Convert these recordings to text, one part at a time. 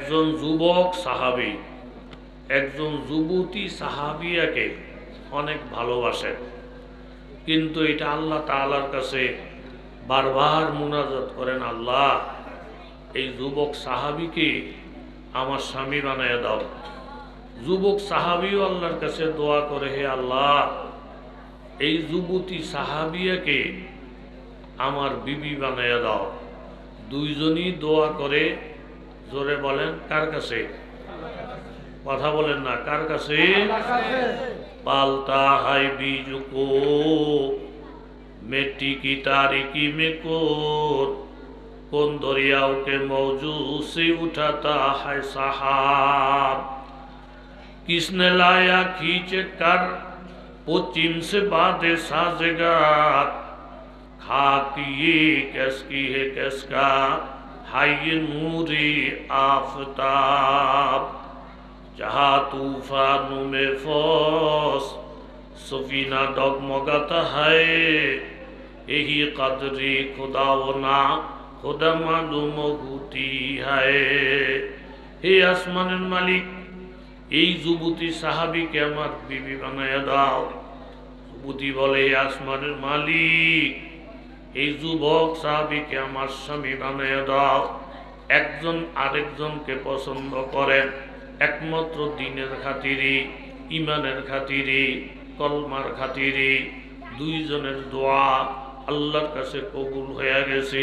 একজন যুবক সাহাবী একজন যুবতী সাহাবিয়াকে অনেক ভালোবাসেন, কিন্তু এটা আল্লাহ তাআলার কাছে বারবার মুনাজাত করেন, আল্লাহ এই যুবক সাহাবীকে আমার স্বামী বানায় দাও। যুবক সাহাবীও আল্লাহর কাছে দোয়া করে, হে আল্লাহ এই যুবতী সাহাবিয়াকে আমার বিবি বানায় দাও। দুইজনই দোয়া করে। জোরে বলেন কার কাছে? কথা বলেন না, কার কাছে? পালতা হাই बीजको मिट्टी की तारीकी में कौन दरियाओं के मौजू से उठाता है सहाब, किसने लाया खींच कर पश्चिम से बातें साजेगार, खाक ये किसकी है किसका है ये नूरी आफताब, जहाँ तूफानों में फौज सफीना डगमगाता है, यही कदरी खुदा ना खुदा मालूम होती है। हे আসমানের মালিক, এই যুবতী সাহাবীকে আমার বিবি বানায়া দাও। যুবতী বলে, হে আসমানের মালিক, এই যুবক সাহাবীকে আমার স্বামী বানায়া দাও। একজন আরেকজনকে পছন্দ করেন একমাত্র দিনের খাতিরে, ইমানের খাতিরে, কলমার খাতিরে। দুইজনের দোয়া আল্লাহর কাছে কবুল হয়ে গেছে।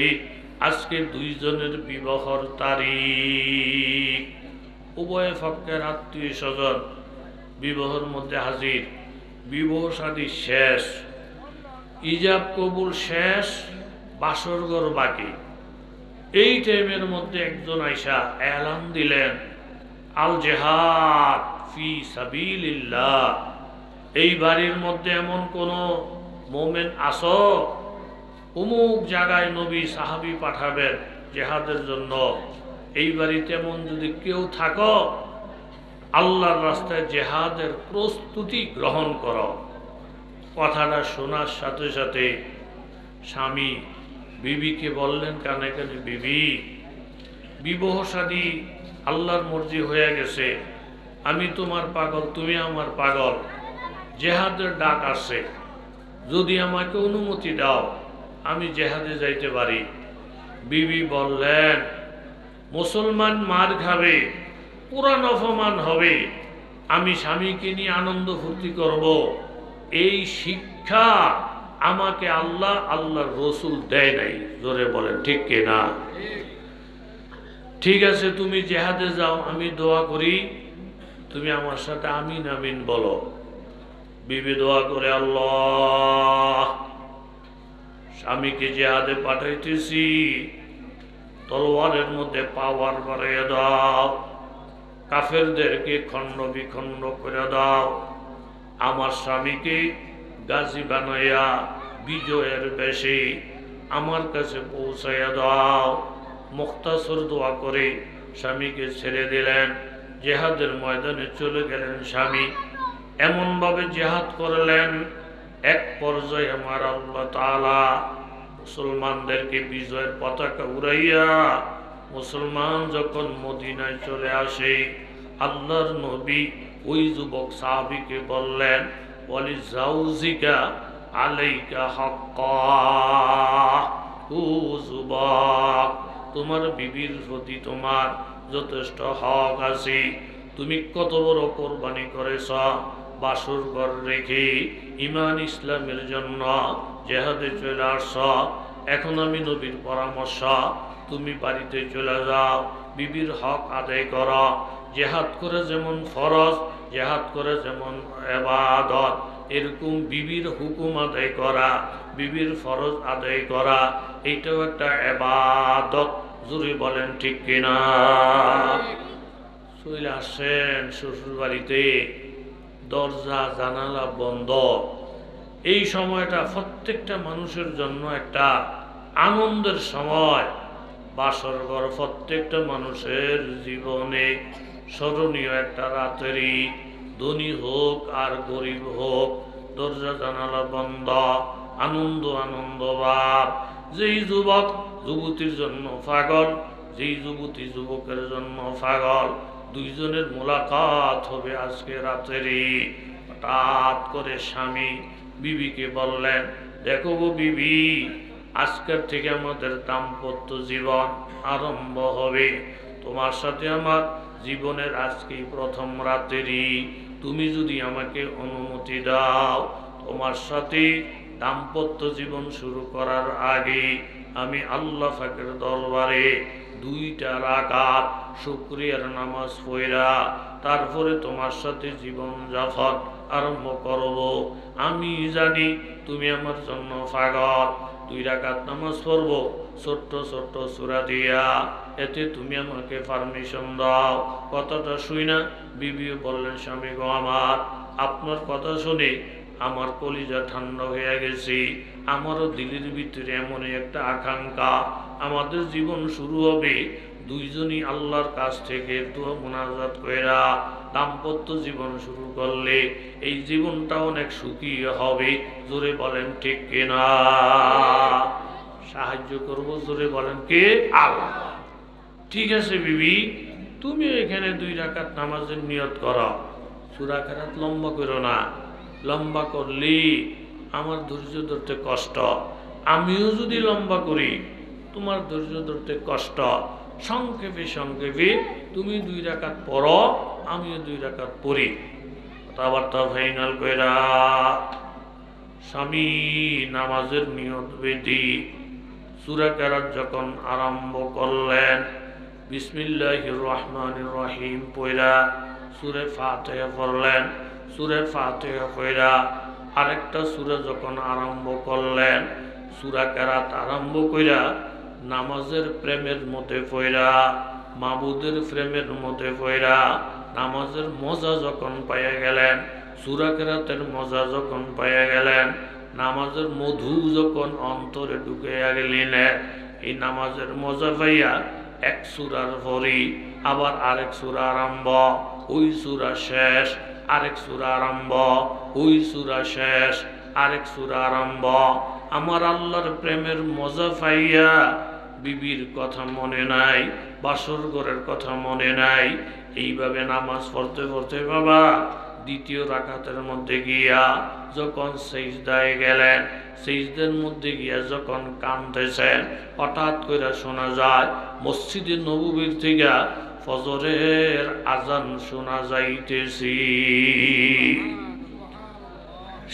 আজকে দুইজনের বিবাহর তারিখ। উভয় পক্ষের আত্মীয় স্বজন বিবাহের মধ্যে হাজির। বিবাহ শাদী শেষ, ইজাব কবুল শেষ, বাসরঘর বাকি। এই টাইমের মধ্যে একজন আইসা এলান দিলেন, আল জিহাদ ফি সাবিলিল্লাহ। এই বাড়ির মধ্যে এমন কোন মোমেন আসো, অমুক জায়গায় নবী সাহাবী পাঠাবেন জিহাদের জন্য। এই বাড়িতে এমন যদি কেউ থাকো, আল্লাহর রাস্তায় জিহাদের প্রস্তুতি গ্রহণ করো। কথাটা শোনার সাথে সাথে স্বামী বিবিকে বললেন কানে কানে, বিবি বিবাহ শাদী আল্লাহর মর্জি হয়ে গেছে, আমি তোমার পাগল, তুমি আমার পাগল, জেহাদের ডাক আসে, যদি আমাকে অনুমতি দাও আমি জেহাদে যাইতে পারি। বিবি বললেন, মুসলমান মার খাবে, পুরান অপমান হবে, আমি স্বামীকে নিয়ে আনন্দ ফুর্তি করব, এই শিক্ষা আমাকে আল্লাহ আল্লাহর রসুল দেয় নাই। জোরে বলেন ঠিক কিনা? ঠিক আছে, তুমি জেহাদে যাও, আমি দোয়া করি, তুমি আমার সাথে আমিন আমিন বলো। বিবি দোয়া করে, আল্লাহ স্বামীকে জেহাদে পাঠাইতেছি, তলোয়ারের মধ্যে পাওয়ার বাড়িয়ে দাও, কাফেরদেরকে খণ্ড বিখণ্ড করে দাও, আমার স্বামীকে গাজী বানাইয়া বিজয়ের বেশে আমার কাছে পৌঁছাইয়া দাও। মুখতাসর দোয়া করে স্বামীকে ছেড়ে দিলেন, জেহাদের ময়দানে চলে গেলেন। স্বামী এমনভাবে জেহাদ করলেন, এক পর্যায়ে আমার আল্লাহ তাআলা মুসলমানদেরকে বিজয়ের পতাকা উড়াইয়া মুসলমান যখন মদিনায় চলে আসে, আল্লাহর নবী ওই যুবক সাহাবীকে বললেন, ওয়ালি জাউজিকা আলাইকা হাক্কা, ও যুবক তোমার বিবির প্রতি তোমার যথেষ্ট হক আছে। তুমি কত বড় কোরবানি করেছ, বাসর ঘর রেখে ঈমান ইসলামের জন্য জেহাদে চলে আসছ। এখন আমি নবীর পরামর্শ, তুমি বাড়িতে চলে যাও, বিবির হক আদায় করো। জেহাদ করে যেমন ফরজ, জেহাদ করে যেমন ইবাদত, এরকম বিবির হুকুম আদায় করা, বিবির ফরজ আদায় করা, এইটাও একটা ইবাদত। জোরে বলেন ঠিক কিনা? চলে আসেন শ্বশুর বাড়িতে, দরজা জানালা বন্ধ। এই সময়টা প্রত্যেকটা মানুষের জন্য একটা আনন্দের সময়। বাসর ঘর প্রত্যেকটা মানুষের জীবনে স্মরণীয় একটা রাতেরই, ধনী হোক আর গরিব হোক, দরজা জানালা বন্ধ, আনন্দ আনন্দ ভাব। যেই যুবক যুবতীর জন্য পাগল, যেই যুবতী যুবকের জন্য পাগল, দুইজনের মোলাকাত হবে আজকে রাত্রেই। হঠাৎ করে স্বামী বিবিকে বললেন, দেখো গো বিবি, আজকের থেকে আমাদের দাম্পত্য জীবন আরম্ভ হবে। তোমার সাথে আমার জীবনের আজকেই প্রথম রাত্রি। তুমি যদি আমাকে অনুমতি দাও, তোমার সাথে দাম্পত্য জীবন শুরু করার আগে আমি আল্লাহ পাকের দরবারে 2টা রাকাত শুকরিয়ার নামাজ পড়া তারপরে তোমার সাথে জীবন যাপন আরম্ভ করব। আমি জানি তুমি আমার জন্য পাগল। 2 রাকাত নামাজ পড়ব ছোট্ট ছোট্ট সূরা দিয়া, এতে তুমি আমাকে পারমিশন দাও। কথাটা শুই না বিবিও বললেন, স্বামী গো আমার, আপনার কথা শুনে আমার কলিজা ঠান্ডা হয়ে গেছে। আমারও দিলের ভিতরে এমনই একটা আকাঙ্ক্ষা, আমাদের জীবন শুরু হবে দুইজনই আল্লাহর কাছ থেকে দোয়া মুনাজাত কইরা দাম্পত্য জীবন শুরু করলে এই জীবনটা অনেক সুখী হবে। জোরে বলেন ঠিক কিনা? সাহায্য করব, জোরে বলেন কে? আল্লাহ। ঠিক আছে বিবি, তুমি এখানে 2 রাকাত নামাজের নিয়ত করো। সূরা কেরাত লম্বা করো না, লম্বা করলে আমার ধৈর্য ধরতে কষ্ট। আমিও যদি লম্বা করি তোমার ধৈর্য ধরতে কষ্ট। সংক্ষেপে সংক্ষেপে তুমি 2 রাকাত পড়ো, আমিও 2 রাকাত পড়ি। কথাবার্তা ফাইনাল কইরা স্বামী নামাজের নিয়ত বেঁধে সূরা কেরাত যখন আরম্ভ করলেন, বিসমিল্লাহির রহমানির রহিম পড়া সূরা ফাতিহা পড়লেন। সূরা ফাতিহা পড়া আরেকটা সূরা যখন আরম্ভ করলেন, সূরা কেরাত আরম্ভ কইরা নামাজের প্রেমের মধ্যে পড়া, মাবুদের প্রেমের মধ্যে পড়া নামাজের মজা যখন পাইয়া গেলেন, সূরা কেরাতের মজা যখন পাইয়া গেলেন, নামাজের মধু যখন অন্তরে ঢুকাইয়া গেলেন, এই নামাজের মজা পাইয়া 1 সূরার পরে আবার আরেক সূরা আরম্ভ, ওই সূরা শেষ, আরেক সূরা আরম্ভ, ওই সূরা শেষ, আরেক সূরা আরম্ভ। আমার আল্লাহর প্রেমের মজা পাইয়া বিবির কথা মনে নাই, বাসর ঘরের কথা মনে নাই। এইভাবে নামাজ পড়তে পড়তে বাবা 2য় রাকাতের মধ্যে গিয়া যখন সিজদায় গেলেন, সিজদার মধ্যে গিয়া যখন কাঁদতেছেন, হঠাৎ করে শোনা যায় মসজিদে নববীর থেকে ফজরের আজান শোনা যাইতেছি।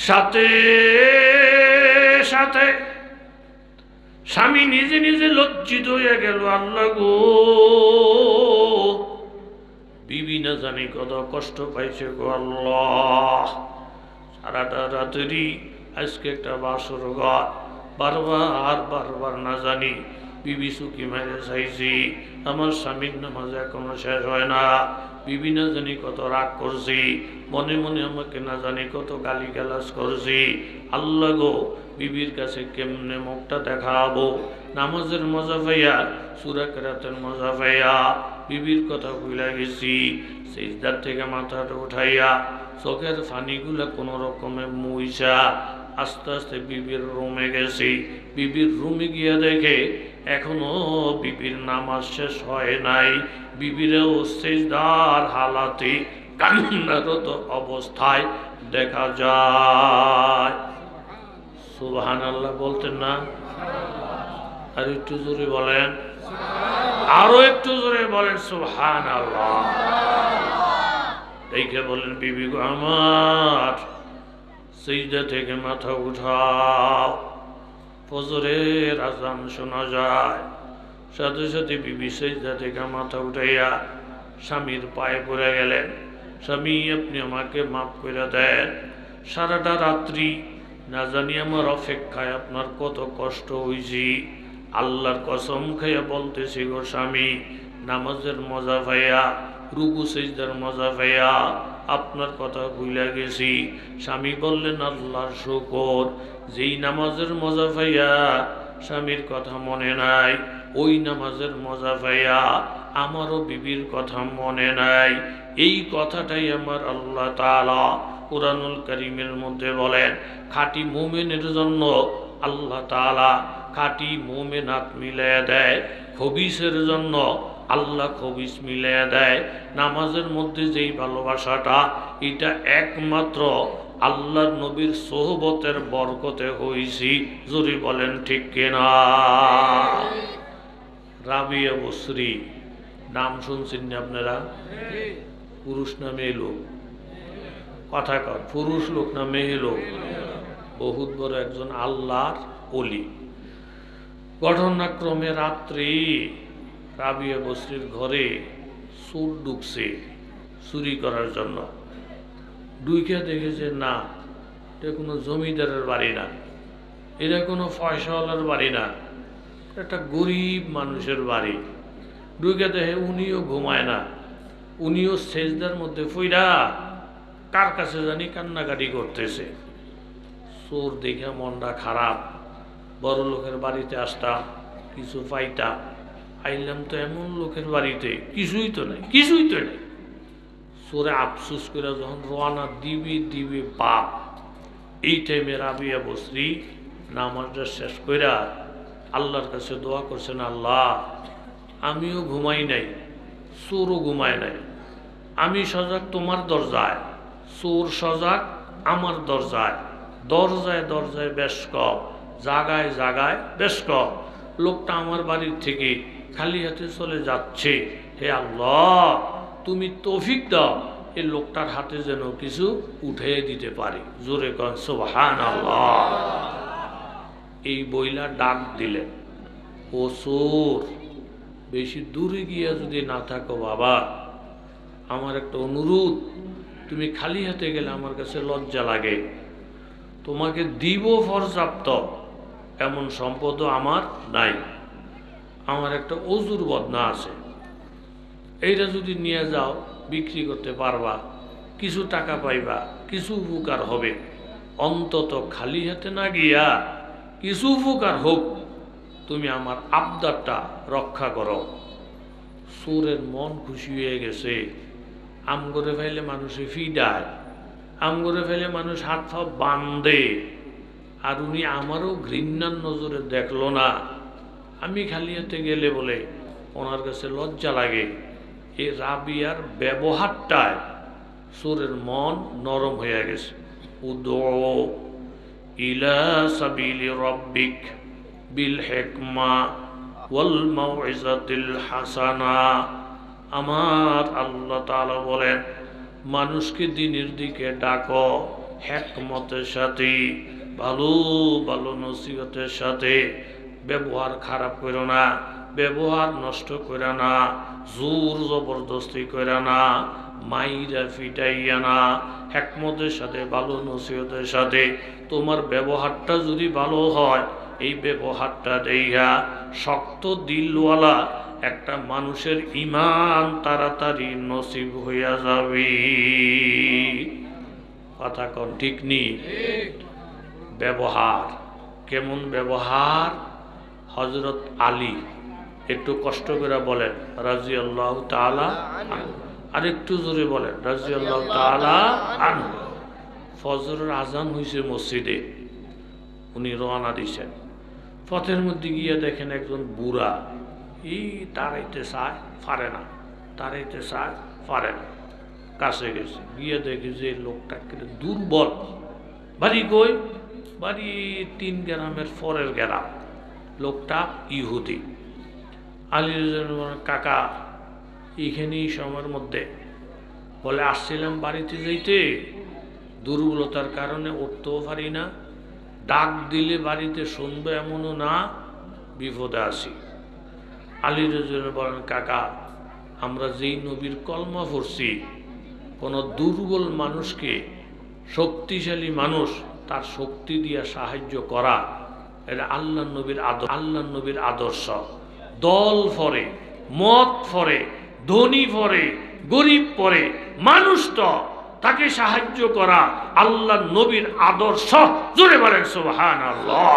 সাথে সাথে স্বামী নিজে নিজে লজ্জিত হয়ে গেল, আল্লাহ গো, বিবি না জানি কত কষ্ট পাইছে গো আল্লাহ। সারাটা রাত্রি আজকে একটা বাসর ঘর, বারবার না জানি বিবি সুখী মারে চাইছি, আমার স্বামীর নামাজ এখনো শেষ হয় না। বিবি না জানি কত রাগ করছি, মনে মনে আমাকে না জানি কত গালি গালাজ করছি। আল্লাহ গো, বিবির কাছে কেমনে মুখটা দেখাবো? নামাজের মজা পাইয়া, সূরা কেরাতের মজা পাইয়া বিবির কথা ভুলে গেছি। সিজদার থেকে মাথাটা উঠাইয়া চোখের পানিগুলা কোনো রকমে মুইসা আস্তে আস্তে বিবির রুমে গেছি। বিবির রুমে গিয়া দেখে এখনো বিবির নামাজ শেষ হয় নাই। বিবিরেও সিজদার হালাতে কান্নারত অবস্থায় দেখা যায়। সুবহানাল্লাহ বলতেন না? আর একটু জোরে বলেন, আরো একটু জোরে বলেন সুবহানাল্লাহ। দেখে বলেন, বিবি গো আমার, সিজদা থেকে মাথা উঠাও, ফজরের আজান শোনা যায়। সাথে সাথে বিবি সিজদা থেকে মাথা উঠাইয়া স্বামীর পায়ে পড়ে গেলেন, স্বামী আপনি আমাকে মাফ করে দেন। সারাটা রাত্রি না জানি আমার অপেক্ষায় আপনার কত কষ্ট হয়েছি। আল্লাহর কসম খাইয়া বলতেছি গো স্বামী, নামাজের মজা পাইয়া, রুকু সিজদার মজা পাইয়া আপনার কথা ভুলে গেছি। স্বামী বললেন, আল্লাহর শুকর, যেই নামাজের মজা পাইয়া স্বামীর কথা মনে নাই, ওই নামাজের মজা পাইয়া আমারও বিবির কথা মনে নাই। এই কথাটাই আমার আল্লাহ তাআলা কুরআনুল কারীমের মধ্যে বলেন। খাঁটি মুমিনের জন্য আল্লাহ তাআলা খাঁটি মুমিনাত মিলিয়ে দেয়, খবিসের জন্য আল্লাহ খবিস মিলিয়ে দেয়। নামাজের মধ্যে যেই ভালোবাসাটা, এটা একমাত্র আল্লাহর নবীর সোহবতের বরকতে হইছি। জোরে বলেন ঠিক কিনা? রাবিয়া বসরি নাম শুনছেন না আপনারা? পুরুষ না মেয়ে লোক? কথা কর, পুরুষ লোক না মেয়ে লোক? বহুত বড় একজন আল্লাহর ওলি। ঘটনাক্রমে রাত্রি রাবিয়া বসরির ঘরে চোর ঢুকছে চুরি করার জন্য। ঢুকে দেখেছে না, এটা কোনো জমিদারের বাড়ি না, এটা কোনো পয়সাওয়ালার বাড়ি না, একটা গরিব মানুষের বাড়ি। ঢুকে দেখে উনিও ঘুমায় না, উনিও সেজদার মধ্যে ফইরা কার কাছে জানি কান্নাকাটি করতেছে। চোর দেখে মনটা খারাপ, বড় লোকের বাড়িতে আসতাম কিছু পাইতাম, আইলাম তো এমন লোকের বাড়িতে কিছুই তো নেই, কিছুই তো নেই। চোরে আফসুস করে যখন রওনা দিবি বাপ, এই টাইমে রাবিয়া বসরি নামাজটা শেষ কইরা আল্লাহর কাছে দোয়া করছেন, আল্লাহ আমিও ঘুমাই নাই, চোরও ঘুমায় নাই, আমি সজাগ তোমার দরজায়, চোর সজাগ আমার দরজায়, দরজায় দরজায় বেশ কম, জাগায় জাগায় বেশ কম। লোকটা আমার বাড়ির থেকে খালি হাতে চলে যাচ্ছে, হে আল্লাহ তুমি তৌফিক দাও এই লোকটার হাতে যেন কিছু উঠে দিতে পারি। জোরে কন সুবহানাল্লাহ। এই বইলা ডাক দিলেন, ও চোর, বেশি দূরে গিয়া যদি না থাকো বাবা, আমার একটা অনুরোধ, তুমি খালি হাতে গেলে আমার কাছে লজ্জা লাগে, তোমাকে দিব পর্যাপ্ত এমন সম্পদও আমার নাই, আমার একটা অজুর বদনা আছে, এইটা যদি নিয়ে যাও বিক্রি করতে পারবা, কিছু টাকা পাইবা, কিছু উপকার হবে, অন্তত খালি হাতে না গিয়া কিছু উপকার হোক, তুমি আমার আবদারটা রক্ষা করো। চোরের মন খুশি হয়ে গেছে, আম করে ফেলে মানুষে ফিডায়, আম করে ফেলে মানুষ হাত পা বান্ধে, আর উনি আমারও ঘৃণার নজরে দেখলো না। আমি খালি হাতে গেলে বলে ওনার কাছে লজ্জা লাগে। এই রাবিয়ার ব্যবহারটায় চোরের মন নরম হয়ে গেছে। উদু ইলা সাবিলি রাব্বিক বিল হিকমা ওয়াল মাউইজাতিল হাসানা। আমার আল্লাহ তাআলা বলেন, মানুষকে দ্বীনের দিকে ডাকো হিকমতের সাথে, ভালো ভালো নসিহতের সাথে। ব্যবহার খারাপ করো না, ব্যবহার নষ্ট করো না, জোর জবরদস্তি করো না, মাইরা ফিটাইয়া না, হিকমতের সাথে ভালো নসিহতের সাথে। তোমার ব্যবহারটা যদি ভালো হয়, এই ব্যবহারটা দেইয়া শক্ত দিলওয়ালা একটা মানুষের ঈমান তাড়াতাড়ি নসিব হইয়া যাবে। কথা কোন ঠিক নি? ব্যবহার কেমন? ব্যবহার হযরত আলী, একটু কষ্ট করে বলেন রাদিয়াল্লাহু তাআলা আনহু, আর একটু জোরে বলেন রাদিয়াল্লাহু তাআলা আনহু। ফজরের আজান হইছে মসজিদে, উনি রওনা দিছেন। পথের মধ্যে গিয়ে দেখেন একজন বুড়া, এই তাড়াইতে চায় পারে না, তাড়াইতে চায় পারে না। কাছে গেছে, গিয়ে দেখে যে লোকটা দুর্বল। বাড়ি কই? বাড়ি 3 গ্রামের পরের গ্রাম। লোকটা ইহুদি। আলী কাকা এইখানেই সময়ের মধ্যে বলে আসছিলাম বাড়িতে যাইতে, দুর্বলতার কারণে উঠতেও পারি না, ডাক দিলে বাড়িতে শুনবে এমনও না, বিপদে আছি। আলী রাদিয়াল্লাহু বলেন, কাকা আমরা যেই নবীর কলমা পড়ছি, কোন দুর্বল মানুষকে শক্তিশালী মানুষ তার শক্তি দিয়ে সাহায্য করা, এটা আল্লাহর নবীর আদর্শ। আল্লাহর নবীর আদর্শ। দল ফরে, মত ফরে, ধনী ফরে, গরিব পরে, মানুষ তো তাকে সাহায্য করা আল্লাহর নবীর আদর্শ। জোরে বলেন সুবহানাল্লাহ।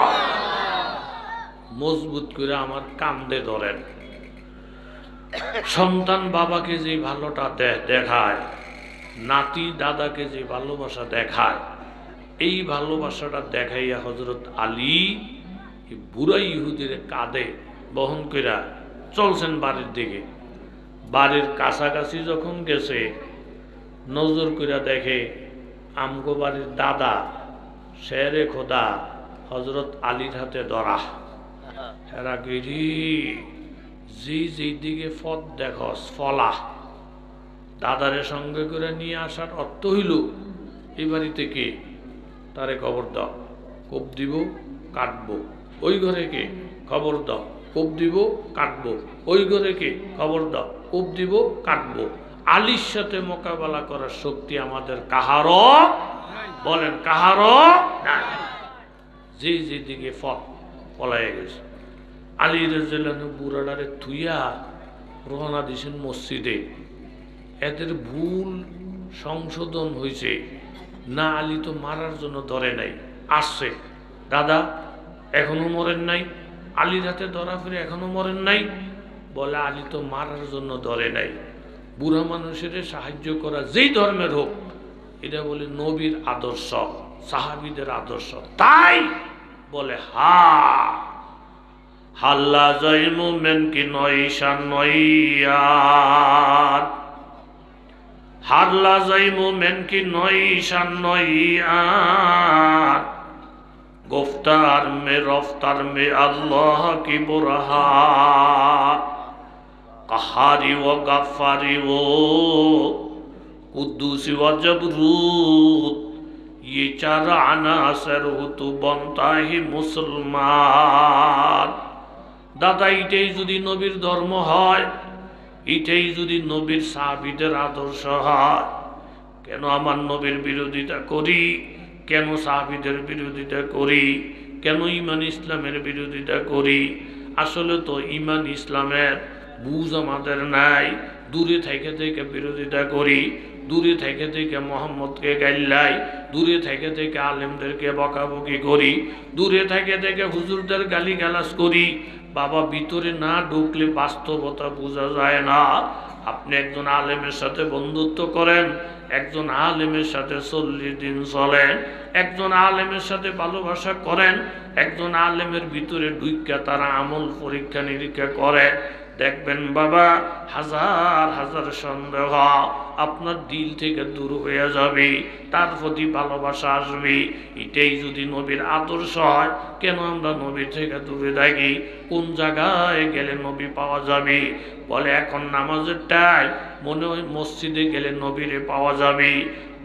মজবুত করে আমার কান্দে ধরেন। সন্তান বাবাকে যে ভালোটা দেখায়, নাতি দাদাকে যে ভালোবাসা দেখায়, এই ভালোবাসাটা দেখাইয়া হযরত আলী বুড়া ইহুদির কাঁধে বহন কইরা চলছেন বাড়ির দিকে। বাড়ির কাছাকাছি যখন গেছে নজর করে দেখে আমগো বাড়ির দাদা শেরে খোদা হজরত আলীর হাতে ধরা। হেরা গিরি যেদিকে পথ দেখস ফলা। দাদারে সঙ্গে করে নিয়ে আসার অর্থ হইল এই বাড়ি থেকে তারে খবর দাও, কোপ দিব কাটবো। ওই ঘরে কে খবর দাও, কোপ দিব কাটবো। ওই ঘরে কে খবর দাও, কোপ দিব কাটবো। আলীর সাথে মোকাবেলা করার শক্তি আমাদের কাহারও, বলেন কাহারও নাই। যেদিকে পলাই গেছে আলী রাদিয়াল্লাহু বুড়াডারে থুইয়া রওনা দিছেন মসজিদে। এদের ভুল সংশোধন হয়েছে না, আলী তো মারার জন্য ধরে নাই, আসছে দাদা এখনো মরেন নাই, আলীর হাতে ধরা ফিরে এখনো মরেন নাই। বলে আলী তো মারার জন্য ধরে নাই। বুড়া মানুষের সাহায্য করা যেই ধর্মের হোক এটা বলে নবীর আদর্শ, সাহাবীদের আদর্শ। তাই বলে হাল্লা জয় মুমেন কি নয়শান নয়ার, হাল্লা জয় মুমেন কি নয়শান নয়ার, गुफ्तार में रफ्तार में अल्लाह की बुरहान, कहारी व गफ्फारी वो कुद्दूसी व जबरूत, ये चार अनासर हो तो बनता ही मुसलमान। दादा इटाई যদি নবীর ধর্ম হয়, ইটাই যদি নবীর সাহাবীদের আদর্শ হয়, কেন আমার নবীর বিরোধিতা করি, কেন সাহাবীদের বিরোধিতা করি, কেন ঈমান ইসলামের বিরোধিতা করি? আসলে তো ঈমান ইসলামের বুঝ আমাদের নাই। দূরে থেকে থেকে বিরোধিতা করি, দূরে থেকে থেকে মোহাম্মদকে গাইলাই, দূরে থেকে থেকে আলেমদেরকে বকাবকি করি, দূরে থেকে থেকে হুজুরদের গালিগালাজ করি। বাবা ভিতরে না ঢুকলে বাস্তবতা বোঝা যায় না। আপনি একজন আলেমের সাথে বন্ধুত্ব করেন, একজন আলেমের সাথে 40 দিন চলেন, একজন আলেমের সাথে ভালোবাসা করেন, একজন আলেমের ভিতরে ঢুইকা তারা আমল পরীক্ষা নিরীক্ষা করে, দেখবেন বাবা হাজার হাজার সন্দেহ আপনার দিল থেকে দূর হয়ে যাবে, তার প্রতি ভালোবাসা আসবে। এটাই যদি নবীর আদর্শ হয়, কেন আমরা নবী থেকে দূরে থাকি? কোন জায়গায় গেলে নবী পাওয়া যাবে? বলে এখন নামাজের টাইম, মনে হয় মসজিদে গেলে নবীরে পাওয়া যাবে।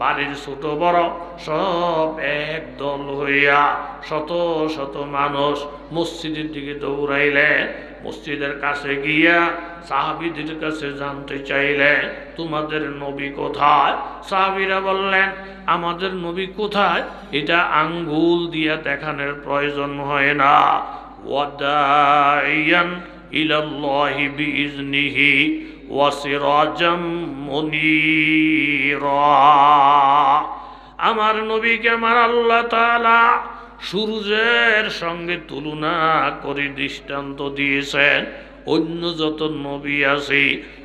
বাড়ির ছোট বড় সব এক দল হইয়া শত শত মানুষ মসজিদের দিকে দৌড়াইলে, মসজিদের কাছে গিয়া সাহাবীদের কাছে জানতে চাইলে তোমাদের নবী কোথায়? সাহাবীরা বললেন আমাদের নবী কোথায় এটা আঙ্গুল দিয়া দেখানোর প্রয়োজন হয় না। ওয়াদাইয়ান ইলাল্লাহি বিইজনিহি ওয়া সিরাজাম মুনীরা, আমার নবীকে আমার আল্লাহ তাআলা সূর্যের সঙ্গে তুলনা করে দৃষ্টান্ত দিয়েছেন। অন্য যত নবী আছে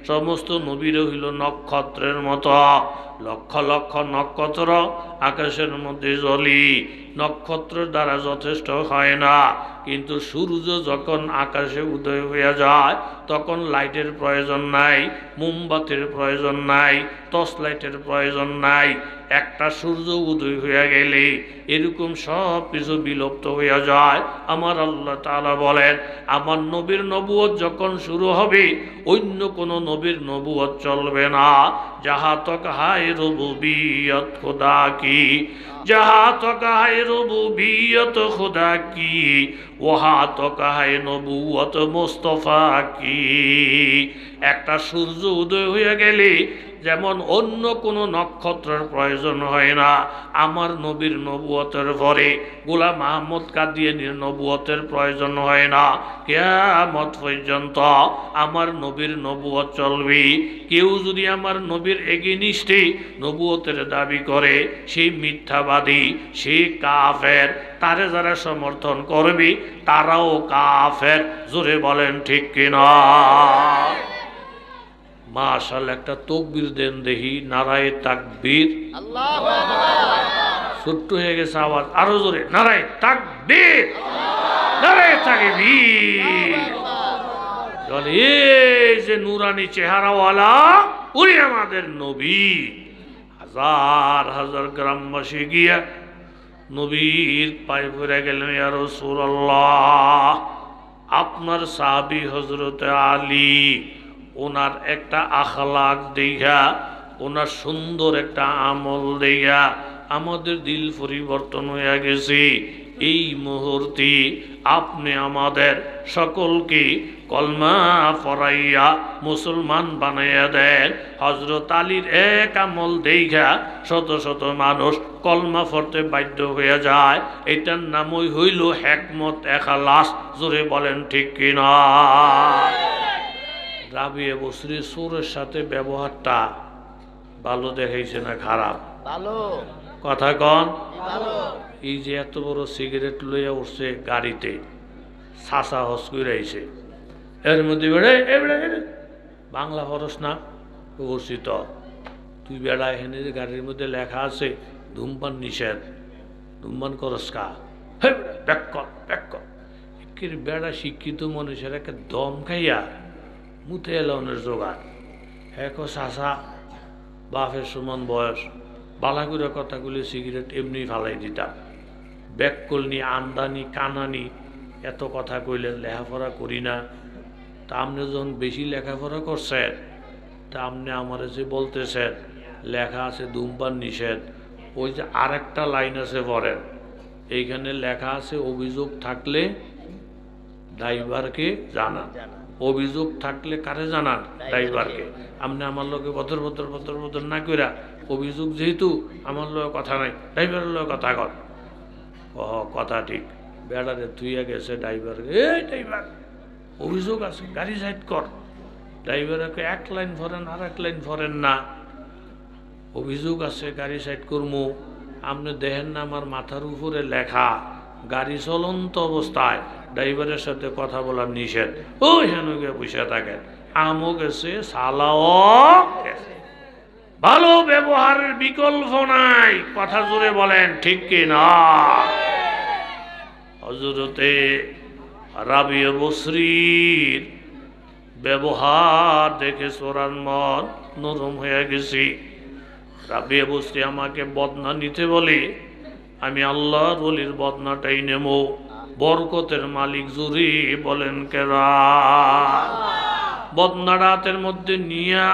সমস্ত নবীর হইল নক্ষত্রের মতো, লক্ষ লক্ষ নক্ষত্র আকাশের মধ্যে জ্বলি, নক্ষত্রের দ্বারা যথেষ্ট হয় না। কিন্তু সূর্য যখন আকাশে উদয় হয়ে যায় তখন লাইটের প্রয়োজন নাই, মোমবাতির প্রয়োজন নাই, টর্চ লাইটের প্রয়োজন নাই। একটা সূর্য উদয় হয়ে গেলে এরকম সব কিছু বিলুপ্ত হয়ে যায়। আমার আল্লাহ তাআলা বলেন আমার নবীর নবুয়ত যখন শুরু হবে অন্য কোনো নবীর নবুয়ত চলবে না। जहाँ तक है रुबूबियत खुदा की, जहाँ तक है रुबूबियत खुदा की, वहाँ तक है नबुवत मुस्तफा की। একটা সূর্য উদয় হয়ে গেলে যেমন অন্য কোনো নক্ষত্রের প্রয়োজন হয় না, আমার নবীর নবুয়তের পরে গোলাম আহমদ কাদিয়ানীর নবুয়তের প্রয়োজন হয় না। কিয়ামত পর্যন্ত আমার নবীর নবুয়ত চলবে। কেউ যদি আমার নবীর এগেইনস্টে নবুয়তের দাবি করে সেই মিথ্যাবাদী, সেই কাফের। তারে যারা সমর্থন করবে তারাও কাফের। জোরে বলেন ঠিক কিনা? মাশাআল্লাহ, একটা তাকবীর দেন দেখি, নারায়ে তাকবীর। আল্লাহু আকবার। ছোট্ট হয়ে গেছে আওয়াজ, আরো জোরে নারায়ে তাকবীর, নারায়ে তাকবীর। এই যে নুরানি চেহারাওয়ালা উনি আমাদের নবী। হাজার হাজার গ্রামবাসী গিয়া নবীর পায়ে পড়ে গেলেন, ইয়া রাসূলুল্লাহ, আপনার সাহাবী হযরত আলী, ওনার একটা আখলাক দেখা, ওনার সুন্দর একটা আমল দেখা আমাদের দিল পরিবর্তন হয়ে গেছে। এই মুহূর্তে আপনি আমাদের সকলকে কলমা পড়াইয়া মুসলমান বানাইয়া দেন। হযরত আলীর এক আমল দেখা শত শত মানুষ কলমা পড়তে বাধ্য হয়ে যায়। এটার নামই হইল হিকমত ইখলাস। জোরে বলেন ঠিক কিনা? রাবিয়া বসরি সুরের সাথে ব্যবহারটা ভালো দেখাইছে না খারাপ? ভালো কথা কন। এই যে এত বড় সিগারেট লইয়া উঠছে গাড়িতে, সাসা হস কইরাইছে, এর মধ্যে বাংলা হরস না বসছি তো তুই বেড়া, এখানে যে গাড়ির মধ্যে লেখা আছে ধূমপান নিষেধ, ধূমপান করস কা, বেড়া শিক্ষিত মানুষের একটা দম খাইয়া মুতে এলনের জোগাড়। হ্যাঁ সাসা বাপের সমান বয়স, বালাগুড়া কথাগুলি সিগারেট এমনি ফালাই দিতাম, ব্যাককল নিয়ে আমদানি কানানি এত কথা কইলেন, লেখাপড়া করি না। তা আপনি যখন বেশি লেখাপড়া করছেন, তা আপনি আমার যে বলতেছেন লেখা আছে ধূমপান নিষেধ, ওই যে আরেকটা লাইন আছে পড়েন, এইখানে লেখা আছে অভিযোগ থাকলে ড্রাইভারকে জানান। অভিযোগ থাকলে কারে জানান? ড্রাইভারকে। আপনি আমার লোকে বদর বদর বদর বদর না কইরা, অভিযোগ যেহেতু আমার লোক কথা নাই, ড্রাইভারের লোক কথা কর। কথা ঠিক, বেড়ারে থুইয়া গেছে ড্রাইভারকে, এই ড্রাইভার অভিযোগ আছে, গাড়ি সাইড কর। ড্রাইভারকে এক লাইন ফরেন আর এক লাইন ফরেন না, অভিযোগ আছে গাড়ি সাইড করমু। আপনি দেখেন না আমার মাথার উপরে লেখা গাড়ি চলন্ত অবস্থায় ড্রাইভারের সাথে কথা বলার নিষেধ। ওই হেন গিয়ে বসে থাকেন, আমও গেছে সালাও গেছে। ভালো ব্যবহারের বিকল্প নাই, কথা জোরে বলেন ঠিক কি না? হযরতে রাবিয়া বসরির ব্যবহার দেখে সোরার মন নরম হয়ে গেছি। রাবিয়া বসরি আমাকে বদনা নিতে বলে, আমি আল্লাহর ওলির বদনাটাই নেব। বরকতের মালিক জুরি বলেন কেরা। বদনা রাতের মধ্যে নিয়া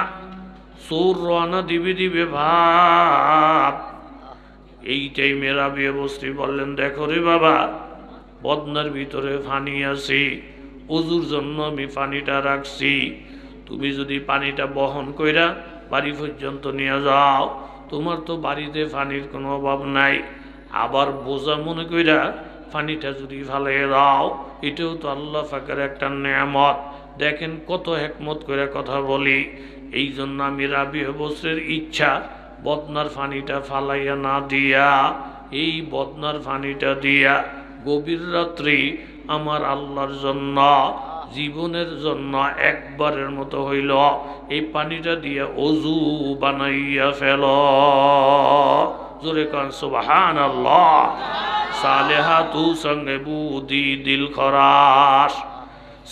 সুর রানা দিবে দিবে ভাব। এই টাইমে রাবিয়া বসরি বললেন, দেখো রে বাবা, বদনার ভিতরে পানি আছে, ওযুর জন্য আমি পানিটা রাখছি। তুমি যদি পানিটা বহন কইরা বাড়ি পর্যন্ত নিয়ে যাও, তোমার তো বাড়িতে পানির কোনো অভাব নাই। আবার বোঝা মনে কইরা পানিটা যদি ফালাইয়ে দাও, এটাও তো আল্লাহ পাকের একটা নেয়ামত। দেখেন কত হিকমত করে কথা বলি। এই জন্য আমি রাবিয়া বসরির ইচ্ছা, বদনার পানিটা ফালাইয়া না দিয়া, এই বদনার পানিটা দিয়া গভীর রাত্রি আমার আল্লাহর জন্য, জীবনের জন্য একবারের মতো হইল এই পানিটা দিয়া ওযু বানাইয়া ফেল। জোরে কান সুবহানাল্লাহ। সালেহাতু সঙ্গে বুদি দিল খরাস,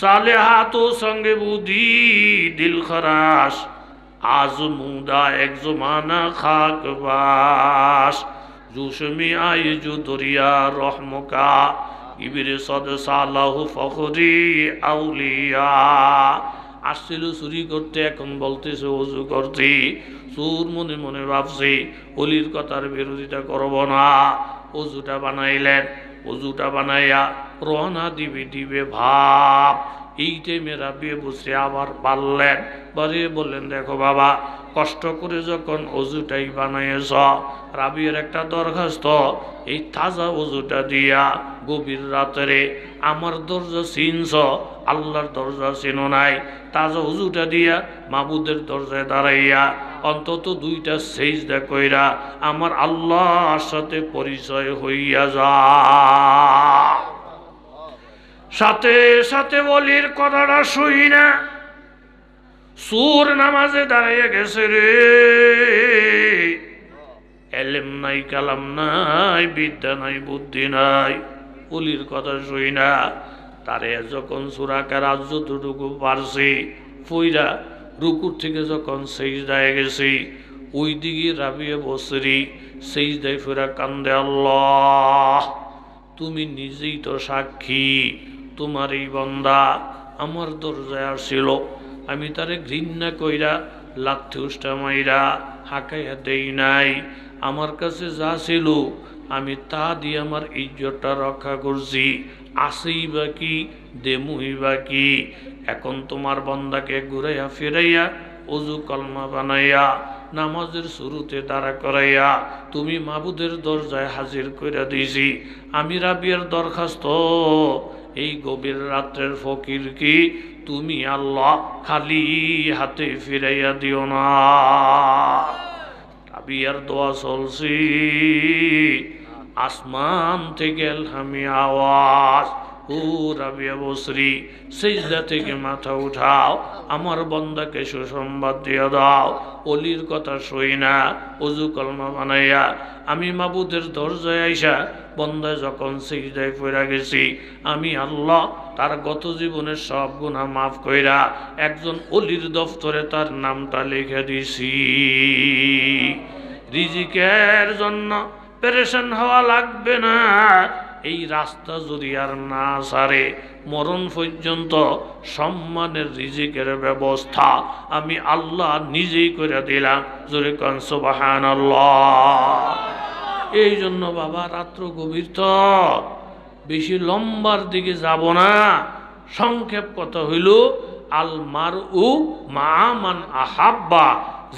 সালেহাতু সঙ্গে বুদি দিল খরাস, আজমুদা এক জমানা খাক বাস, জুশমি আই জু দরিয়া রহমকা, ইবির সদ সালাহু ফখরি আউলিয়া। আসছিল চুরি করতে, এখন বলতেছে ওযু করতে। চুর মনে মনে ভাবছি অলির কথার বিরোধিতা করব না। ওযুটা বানাইলেন, ওযুটা বানাইয়া রওনা দিবে দিবে ভাব। এই টাইমে রাবিয়া বসরি আবার পারলেন, বাড়িয়ে বললেন, দেখো বাবা, কষ্ট করে যখন ওযুটাই বানাইয়েছ, রাবিয়ার একটা দরখাস্ত, এই তাজা ওযুটা দিয়া গভীর রাত্রে আমার দরজা চিনছ, আল্লাহর দরজা চিনো নাই, তাজা ওযুটা দিয়া মাবুদের দরজায় দাঁড়াইয়া অন্তত দুইটা সেজদা কইরা আমার আল্লাহর সাথে পরিচয় হইয়া যা। সাথে সাথে বলির কথাটা শুই না, সুর নামাজে দাঁড়াইয়া গেছে রে। এলেম নাই, কালাম নাই, বিদ্যা নাই, বুদ্ধি নাই, অলির কথা শুই না। তারে যখন সূরা কেরাত যতটুকু পারছি পইরা রুকুর থেকে যখন সিজদায় গেছি, ওই দিকে রাবিয়া বসরি সিজদায় ফিরা কান্দে, আল্লাহ তুমি নিজেই তো সাক্ষী, তোমার এই বান্দা আমার দরজায় আসছিল, আমি তারে ঘৃণা কইরা লাথি উষ্টা মাইরা হাঁকাইয়া দেই নাই, আমার কাছে যা ছিল আমি তা দিয়ে আমার ইজ্জতটা রক্ষা করছি, আসেই বা কি দেমুই বা কি। এখন তোমার বান্দাকে ঘুরাইয়া ফিরাইয়া অজু কলমা বানাইয়া নামাজের শুরুতে দাঁড়া করাইয়া তুমি মাবুদের দরজায় হাজির করে দিয়েছি। আমি রাবিয়ার দরখাস্ত, এই গভীর রাত্রের ফকির কি তুমি আল্লাহ খালি হাতে ফিরাইয়া দিও না। রাবিয়ার দোয়া চলছি, আসমান থেকে এলহামি আওয়াজ, ও রাবিয়া বসরি সিজদা থেকে মাথা উঠাও, আমার বান্দাকে সুসংবাদ দিয়ে দাও, অলির কথা সই না, অজু কলমা বানাইয়া আমি মাবুদের দরজায় আইসা বান্দায় যখন সিজদায় পড়ে গেছি, আমি আল্লাহ তার গত জীবনের সব গুনাহ মাফ কইরা একজন অলির দফতরে তার নামটা লিখে দিছি। রিজিকের জন্য পেরেশান হওয়া লাগবে না। এই রাস্তা যদি আর না সারে মরণ পর্যন্ত সম্মানের রিজিকের ব্যবস্থা আমি আল্লাহ নিজেই করে দিলাম। জোরে কোন সুবহানাল্লাহ। এই জন্য বাবা রাত্র গভীর তো, বেশি লম্বার দিকে যাব না, সংক্ষেপ কথা হইল আল মারউ মা মান আহাব্বা,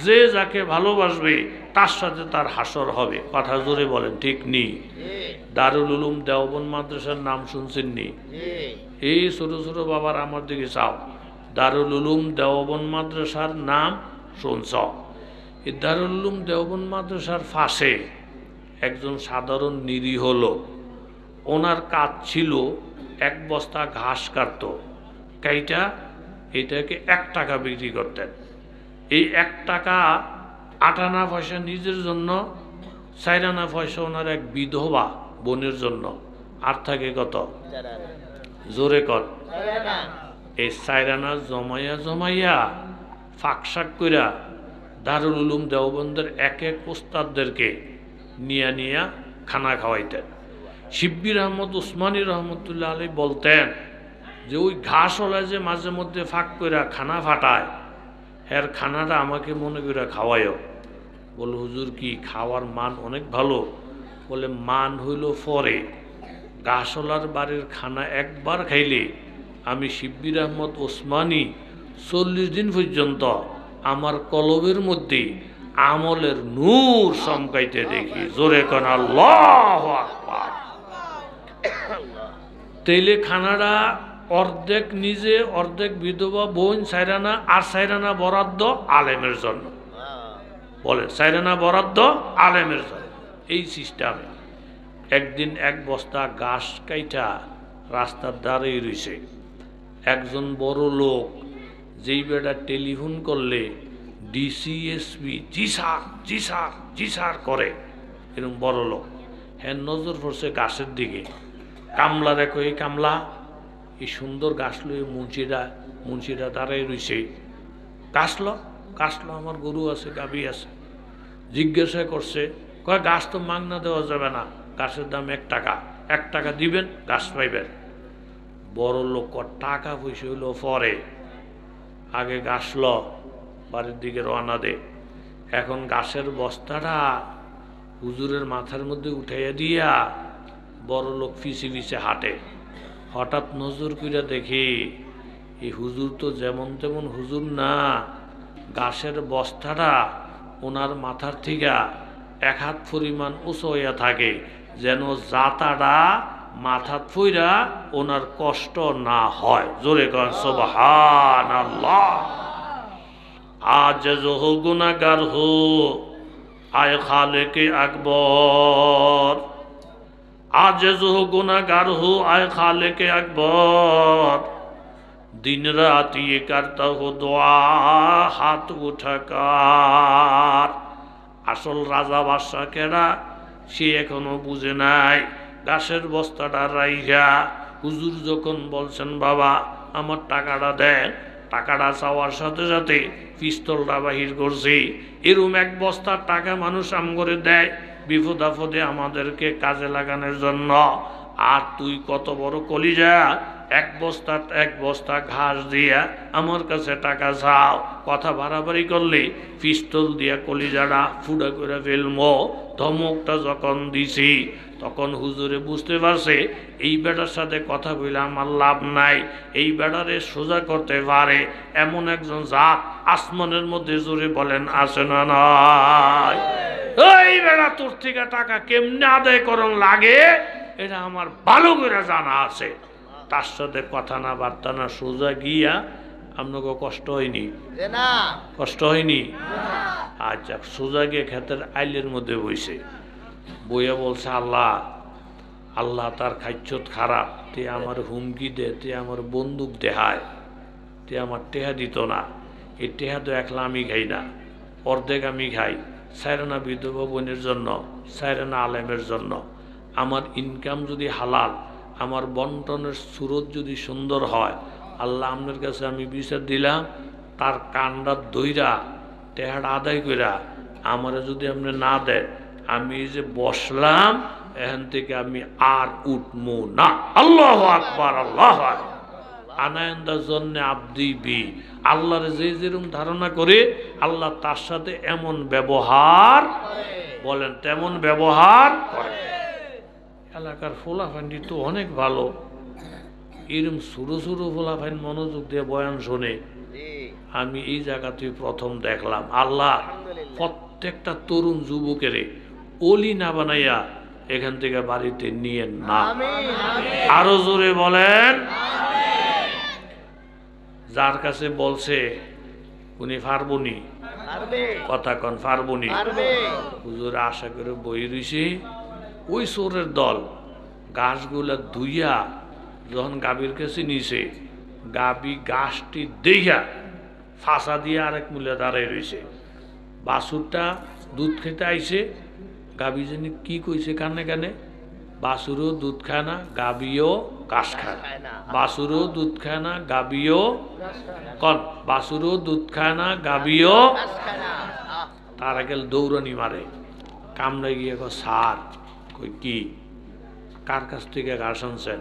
যে যাকে ভালোবাসবে তার সাথে তার হাসর হবে। কথা জোরে বলেন, ঠিক নি? দারুল উলুম দেওবন্দ মাদ্রাসার নাম শুনছেন নি? এই ছোট ছোট বাবার আমার দিকে চাও, দারুল উলুম দেওবন্দ মাদ্রাসার নাম শুনছ? এই দারুল উলুম দেওবন্দ মাদ্রাসার পাশে একজন সাধারণ নিরীহ লোক, ওনার কাজ ছিল এক বস্তা ঘাস কাটত, কাইটা এটাকে 1 টাকা বিক্রি করতেন। এই 1 টাকা 8 আনা পয়সা নিজের জন্য, 4 আনা পয়সা ওনার এক বিধবা বোনের জন্য, আর থাকে কত? জোরে কর। এই 4 আনা জমাইয়া জমাইয়া ফাঁকশাক কইরা দারুল উলুম দেওবন্দের এক এক ওস্তাদদেরকে নিয়া নিয়া খানা খাওয়াইতেন। শিব্বির আহমদ উসমানী রহমতুল্লাহ আলী বলতেন যে ওই ঘাসওয়ালা যে মাঝে মধ্যে ফাঁক কইরা খানা ফাটায়, এর খানাটা আমাকে মনে করে খাওয়ায়ও। বলে হুজুর কি খাওয়ার মান অনেক ভালো? বলে মান হইল পরে, ঘাসওয়ালার বাড়ির খানা একবার খাইলে আমি শিব্বির আহমদ ওসমানী 40 দিন পর্যন্ত আমার কলবের মধ্যে আমলের নূর চমকাইতে দেখি। জোরে কোন আল্লাহু আকবার। তেলে খানাটা অর্ধেক নিজে, অর্ধেক বিধবা বোন, 4 আনা, আর 4 আনা বরাদ্দ আলেমের জন্য। বলে 4 আনা বরাদ্দ আলেমের জন্য। এই সিস্টেমে একদিন এক বস্তা ঘাস কাইটা রাস্তার ধারে রইছে একজন বড় লোক, যেই বেটা টেলিফোন করলে ডিসিএসপি জি স্যার জি স্যার জি স্যার করে, এরকম বড় লোক। হ্যাঁ নজর পড়ছে গাছের দিকে। কামলা দেখো, এই কামলা এই সুন্দর গাছ লয়ে মুন্সিরা দাঁড়াই রইছে। কাশলো আমার গরু আছে, গাভী আছে। জিজ্ঞাসা করছে, কয় গাছ তো মাগনা দেওয়া যাবে না, গাছের দাম 1 টাকা, 1 টাকা দিবেন গাছ পাইবেন। বড় লোক টাকা পয়সা হইল পরে, আগে গাছ ল, বাড়ির দিকে রওনা দে। এখন গাছের বস্তাটা হুজুরের মাথার মধ্যে উঠাইয়া দিয়া বড় লোক পিছে পিছে হাঁটে। হঠাৎ নজর কইরা দেখি এই হুজুর তো যেমন তেমন হুজুর না, গাছের বস্তাটা ওনার মাথার থেকে 1 হাত পরিমাণ উঁচু হইয়া থাকে, যেন জাতাটা মাথাত পইরা ওনার কষ্ট না হয়। জোরে কন সুবহানাল্লাহ। আজ জো গুনাহগার হো আয় খালেকে আকবর, আজ জো गुनाहगार हो आए खालिक अकबर, दिन रात ये करता हो दुआ हाथ उठाकर। আসল রাজা বাদশা কেডা সে এখনো বুঝে নাই। গাছের বস্তাটা রাইখা হুজুর যখন বলছেন বাবা আমার টাকাটা দেন, টাকাটা চাওয়ার সাথে সাথে পিস্তলটা বাহির করছি। এরম এক বস্তার টাকা মানুষ আম করে দেয় বিপদ আপদে আমাদেরকে কাজে লাগানোর জন্য। আর তুই কত বড় কলিজা, এক বস্তা ঘাস দিয়া আমার কাছে টাকা চাও। কথা বাড়াবাড়ি করলে পিস্তল দিয়া কলিজাটা ফুটা করে ফেলবো। ধমকটা যখন দিছি তখন হুজুরে বুঝতে পারছে এই বেটার সাথে কথা বলে আমার লাভ নাই, এই বেটারে সোজা করতে পারে এমন একজন জাত আসমানের মধ্যে জোরে বলেন আছে না নাই? এই বেটা তোর থেকে টাকা কেমনে আদায় করন লাগে এটা আমার ভালো করে জানা আছে। তার সাথে কথা না বার্তা না সোজা গিয়া আপনাকে কষ্ট হয়নি? কষ্ট হয়নি? আচ্ছা, সোজা গিয়ে ক্ষেতের আইলের মধ্যে বইছে, বইয়া বলছে আল্লাহ আল্লাহ তার খাইচ্ছত খারাপ, তে আমার হুমকি দে, তে আমার বন্দুক দেহায়, তে আমার টেহা দিত না। এই টেহা তো একলা আমি খাই না, অর্ধেক আমি খাই সাইরানা বিধবা বোনের জন্য, সাইরানা আলেমের জন্য। আমার ইনকাম যদি হালাল, আমার বন্টনের সুরত যদি সুন্দর হয়, আল্লাহ আপনার কাছে আমি বিচার দিলাম তার কান্ডা দইরা টেহাটা আদায় কইরা আমারে যদি আপনি না দেন, আমি যে বসলাম এখান থেকে আমি আর উঠবো না। আল্লাহু আকবার, আল্লাহু আকবার। আনায়ন্দার জন্য আব্দি বি, আল্লাহর যে যেরকম ধারণা করে আল্লাহ তার সাথে এমন ব্যবহার, বলেন তেমন ব্যবহার করে। এলাকার ফোলাফান্ডি তো অনেক ভালো, এরকম ছোটো ছোটো ফোলাফাইন মনোযোগ দিয়ে বয়ান শোনে। আমি এই জায়গাতে প্রথম দেখলাম আল্লাহ প্রত্যেকটা তরুণ যুবকের ওলি না বানাইয়া এখান থেকে বাড়িতে নিয়ে না। আরো জোরে বলেন। যার কাছে বলছে উনি পারবনি, কথা কন পারবনি, হুজুর আশা করে বই রইছে। ওই চোরের দল গাছগুলা ধুইয়া যখন গাভীর কাছে নিছে, গাভী গাছটি দেখা ফাঁসা দিয়ে আরেক মূল্যে দাঁড়াই রয়েছে। বাছুরটা দুধ খেতে আইছে, গাভী জানি কি কইছে কানে কানে, বাছুরও দুধ খায় না গাভীও ঘাস খায় না, বাছুরও দুধ খায় না গাভীও কন, বাছুরও দুধ খায় না গাভীও। তার আগে দৌড়ানি মারে, কামড়ে গিয়ে সার কই কি, কার কাছ থেকে ঘাস আনছেন?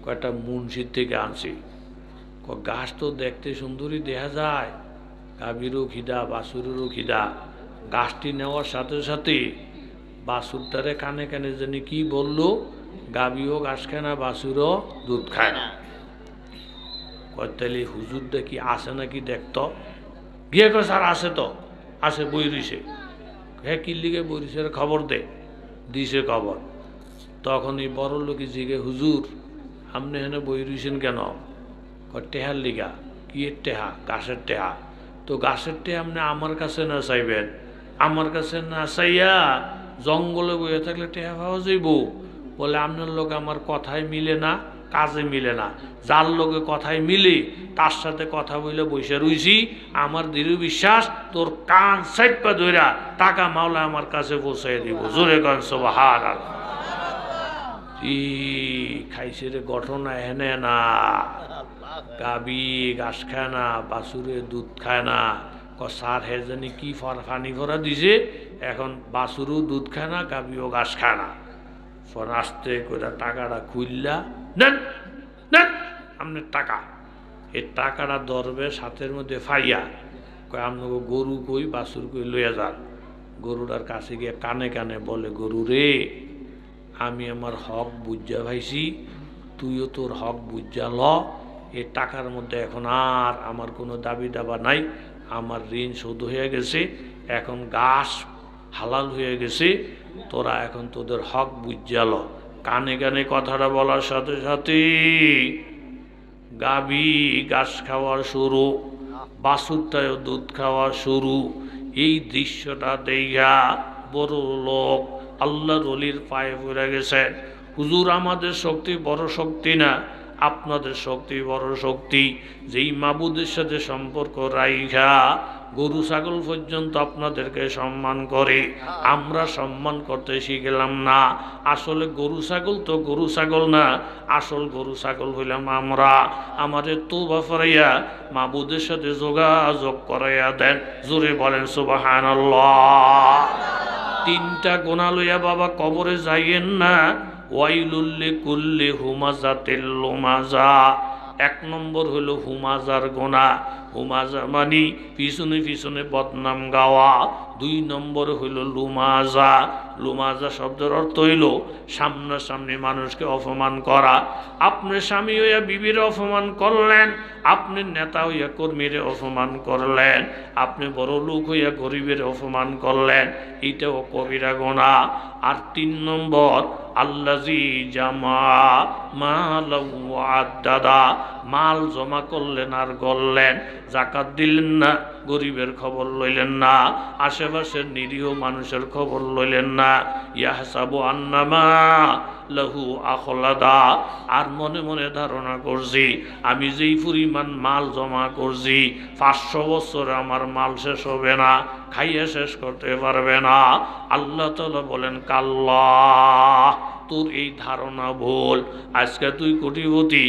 কয়টা মুন্সির থেকে আনছি। ঘাস তো দেখতে সুন্দরই দেখা যায়, গাভীরও খিদা বাছুরেরও খিদা। ঘাসটি নেওয়ার সাথে সাথে বাছুরটারে কানে কানে জানি কি বললো, গাভীও ঘাস খায় না বাছুরও দুধ খায় না। কয়তালি হুজুর দেখি আছে নাকি দেখত, গিয়ে কয় স্যার আছে তো, আছে বই রইছে। হ্যাঁ কি লিগে বই রইছে খবর দে, দিছে খবর। তখন এই বড় লোকে জিগে হুজুর আপনি এখানে বই রইছেন কেন? টেহার লিগা। কি টেহা? গাছের টেহা। তো গাছের টেহা আপনি আমার কাছে না চাইবেন, আমার কাছে না চাইয়া জঙ্গলে বইয়ে থাকলে টেহা পাওয়া যাইব। বলে আপনার লোক আমার কথায় মিলে না, কাজে মিলে না। যার লোকে কথায় মিলে তার সাথে কথা বলে বসে রইছি। আমার দৃঢ় বিশ্বাস তোর কান সাইপা ধইরা টাকা মাওলা আমার কাছে পৌঁছাই দিব। জোরে গান সুবহানাল্লাহ। খাইছে রে ঘটনা এনে না, গাভী ঘাস খায় না বাছুরে দুধ খায় না। সার হে জানি কি ফানি ভরা দিছে, এখন বাছুরও দুধ খায় না গাভীও ঘাস খায় না। আস্তে করে টাকাটা খুললা নেন নেন আপনার টাকা। এই টাকাটা ধরবে সাথের মধ্যে ফাইয়া কয় আপনাকে গরু কই বাছুর কই লইয়া যান। গরুটার কাছে গিয়ে কানে কানে বলে, গরু রে আমি আমার হক বুঝা ভাইছি, তুইও তোর হক বুঝা ল। এই টাকার মধ্যে এখন আর আমার কোনো দাবি দাবা নাই, আমার ঋণ শোধ হয়ে গেছে, এখন ঘাস হালাল হয়ে গেছে, তোরা এখন তোদের হক বুঝা ল। কানে কানে কথাটা বলার সাথে সাথে গাভী ঘাস খাওয়ার শুরু, বাছুরটাও দুধ খাওয়া শুরু। এই দৃশ্যটা দেখা বড় লোক আল্লাহর ওলির পায়ে পড়ে গেছে। হুজুর আমাদের শক্তি বড় শক্তি না, আপনাদের শক্তি বড় শক্তি, যেই মাবুদের সাথে সম্পর্ক রাইখা গরু ছাগল পর্যন্ত আপনাদেরকে সম্মান করে, আমরা সম্মান করতে শিখলাম না। আসলে গরু ছাগল তো গরু ছাগল না, আসল গরু ছাগল হইলাম আমরা। আমাদের তওবা ফরাইয়া মাবুদের সাথে যোগাযোগ করাইয়া দেন, জোরে বলেন সুবহানাল্লাহ। তিনটা গুনাহ লইয়া বাবা কবরে যাইয়েন না। ওয়াইলুল লিকুল্লি হুমাজাতিল লুমাজা। এক নম্বর হলো হুমাজার গোনা, হুমাজা মানি পিছনে পিছনে বদনাম গাওয়া। দুই নম্বর হইল লুমাজা, লুমাজা শব্দের অর্থ হইল সামনাসামনি মানুষকে অপমান করা। আপনি স্বামী হইয়া বিবির অপমান করলেন, আপনি নেতা হইয়া কর্মীর অপমান করলেন, আপনি বড় লোক হইয়া গরিবের অপমান করলেন, এটাও কবিরা গোনা। আর তিন নম্বর আল্লাজি জামা মালাউ আদাদা, মাল জমা করলেন আর গললেন, যাকাত দিলেন না, গরিবের খবর লইলেন না, আশেপাশের নিরীহ মানুষের খবর লইলেন না। ইয়াহসাবু আন্নামা লাহু আখলাদা, আর মনে মনে ধারণা করছি আমি যেই পরিমাণ মাল জমা করছি 500 বছর আমার মাল শেষ হবে না, খাইয়ে শেষ করতে পারবে না। আল্লাহ তাআলা বলেন কাল্লা, তোর এই ধারণা ভুল। আজকে তুই কোটিপতি,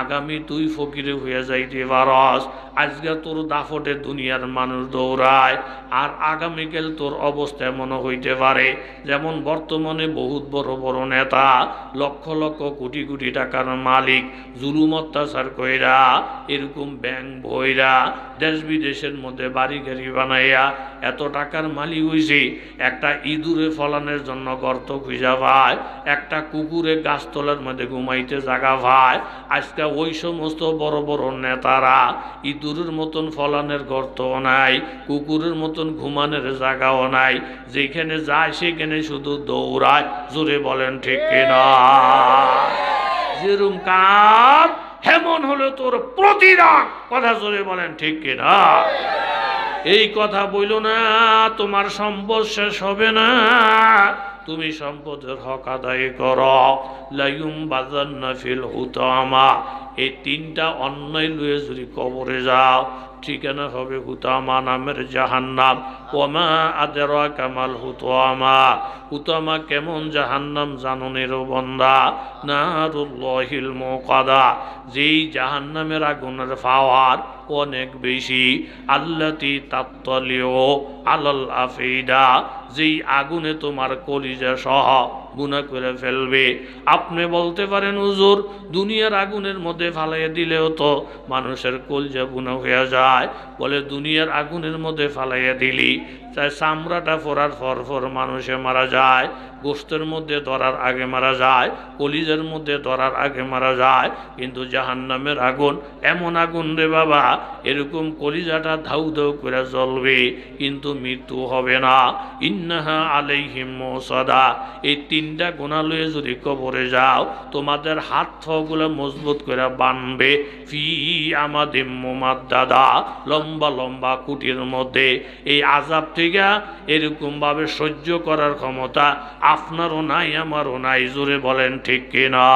আগামী তুই ফকিরে হয়ে যাইতে পারস। আজকে তোর দাফটে দুনিয়ার মানুষ দৌড়ায়, আর আগামীকাল তোর অবস্থা এমন হইতে পারে যেমন বর্তমানে বহুত বড় বড় নেতা, লক্ষ লক্ষ কোটি কোটি টাকার মালিক, জুলুম অত্যাচার কইরা এরকম ব্যাংক বইরা দেশ বিদেশের মধ্যে বাড়ি গাড়ি বানাইয়া এত টাকার মালিক হইছে, একটা ইঁদুরে ফলানোর জন্য গর্ত খুঁজা পায়, একটা কুকুরে গাছতলার মধ্যে ঘুমাইতে জায়গা পায়। আজকে ওই সমস্ত বড় বড় নেতারা ইঁদুরের মতন ফলানের গর্তও নাই, কুকুরের মতন ঘুমানোর জায়গাও নাই, যেখানে যায় সেখানে শুধু দৌড়ায়। জোরে বলেন ঠিক কিনা? যেরকম কাম হেমন হলো তোর প্রতিদান। কথা জোরে বলেন ঠিক কিনা? এই কথা বইল না, তোমার সম্পদ শেষ হবে না, তুমি সম্পদের হক আদায় করো। লাইয়ুম বাজান্না ফিল হুতামা, এই তিনটা অন্যায় লুয়ে যদি কবরে যাও, ঠিকানা হবে হুতামা নামের জাহান্নাম। ওমা আদরাকা মাল হুতামা, হুতামা কেমন জাহান্নাম জাননের বান্দা? নারুল্লাহিল মুকাদা, যেই জাহান্নামের আগুনের পাওয়ার অনেক বেশি। আল্লাতি তাত্তালিউ আলাল আফিদা, যেই আগুনে তোমার কলিজা সহ গুনাহ করে ফেলবে। আপনি বলতে পারেন হুজুর দুনিয়ার আগুনের মধ্যে ফালাইয়া দিলেও তো মানুষের কলিজা গুনাহ হয়ে যায়। বলে দুনিয়ার আগুনের মধ্যে ফালাইয়া দিলি তাই চামড়াটা ফোরার ফর মানুষে মারা যায়, গোশতের মধ্যে ধরার আগে মারা যায়, কলিজার মধ্যে ধরার আগে মারা যায়। কিন্তু জাহান্নামের আগুন এমন আগুন রে বাবা, এরকম কলিজাটা ধাউ ধাউ করে জ্বলবে কিন্তু মৃত্যু হবে না। ইন্নাহা আলাইহিম মুসাদা, এই তিনটা গুনাহ লয়ে যদি কবরে যাও, তোমাদের হাত পাগুলো মজবুত করে বানবে। ফি আমাদিম মুমাদ্দাদা, লম্বা লম্বা কুটির মধ্যে। এই আযাব থেকে এরকম ভাবে সহ্য করার ক্ষমতা আপনারও নাই, আমারও নাই। জোরে বলেন ঠিক কিনা?